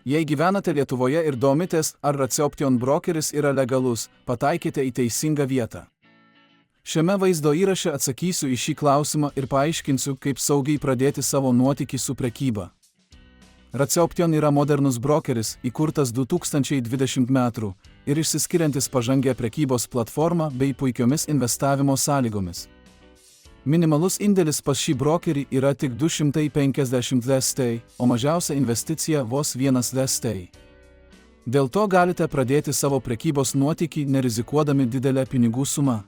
Jei gyvenate Lietuvoje ir domitės, ar Raceoption brokeris yra legalus, pataikėte į teisingą vietą. Šiame vaizdo įraše atsakysiu į šį klausimą ir paaiškinsiu, kaip saugiai pradėti savo nuotykį su prekyba. Raceoption yra modernus brokeris, įkurtas 2020 metų ir išsiskiriantis pažangę prekybos platformą bei puikiomis investavimo sąlygomis. Minimalus indėlis pas šį brokerį yra tik 250 DST, o mažiausia investicija vos 1 DST. Dėl to galite pradėti savo prekybos nuotykį nerizikuodami didelę pinigų sumą.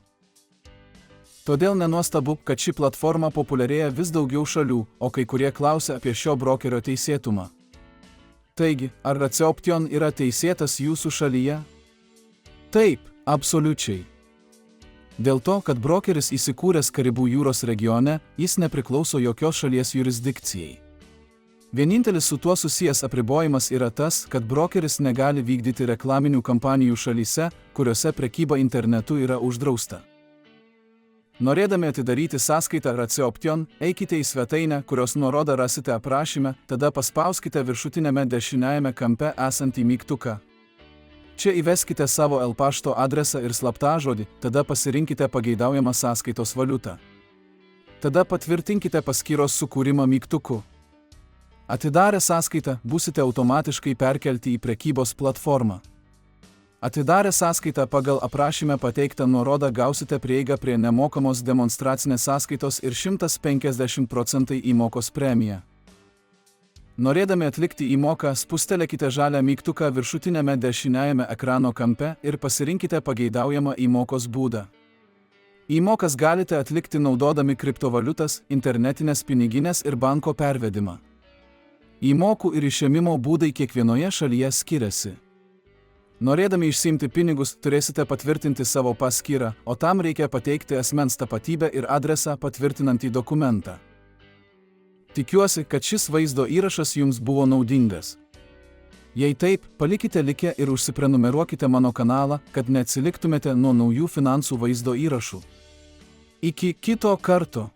Todėl nenuostabu, kad ši platforma populiarėja vis daugiau šalių, o kai kurie klausia apie šio brokerio teisėtumą. Taigi, ar Raceoption yra teisėtas jūsų šalyje? Taip, absoliučiai. Dėl to, kad brokeris įsikūręs Karibų jūros regione, jis nepriklauso jokios šalies jurisdikcijai. Vienintelis su tuo susijęs apribojimas yra tas, kad brokeris negali vykdyti reklaminių kampanijų šalyse, kuriuose prekyba internetu yra uždrausta. Norėdami atidaryti sąskaitą Raceoption, eikite į svetainę, kurios nuorodą rasite aprašyme, tada paspauskite viršutiniame dešiniajame kampe esantį mygtuką. Čia įveskite savo pašto adresą ir slaptažodį, tada pasirinkite pageidaujamą sąskaitos valiutą. Tada patvirtinkite paskyros sukūrimą mygtuku. Atidarę sąskaitą, būsite automatiškai perkelti į prekybos platformą. Atidarę sąskaitą pagal aprašyme pateiktą nuorodą gausite prieigą prie nemokamos demonstracinės sąskaitos ir 150% įmokos premiją. Norėdami atlikti įmoką, spustelėkite žalią mygtuką viršutiniame dešiniajame ekrano kampe ir pasirinkite pageidaujamą įmokos būdą. Įmokas galite atlikti naudodami kriptovaliutas, internetinės piniginės ir banko pervedimą. Įmokų ir išėmimo būdai kiekvienoje šalyje skiriasi. Norėdami išsiimti pinigus, turėsite patvirtinti savo paskyrą, o tam reikia pateikti asmens tapatybę ir adresą patvirtinantį dokumentą. Tikiuosi, kad šis vaizdo įrašas jums buvo naudingas. Jei taip, palikite like ir užsiprenumeruokite mano kanalą, kad neatsiliktumėte nuo naujų finansų vaizdo įrašų. Iki kito karto.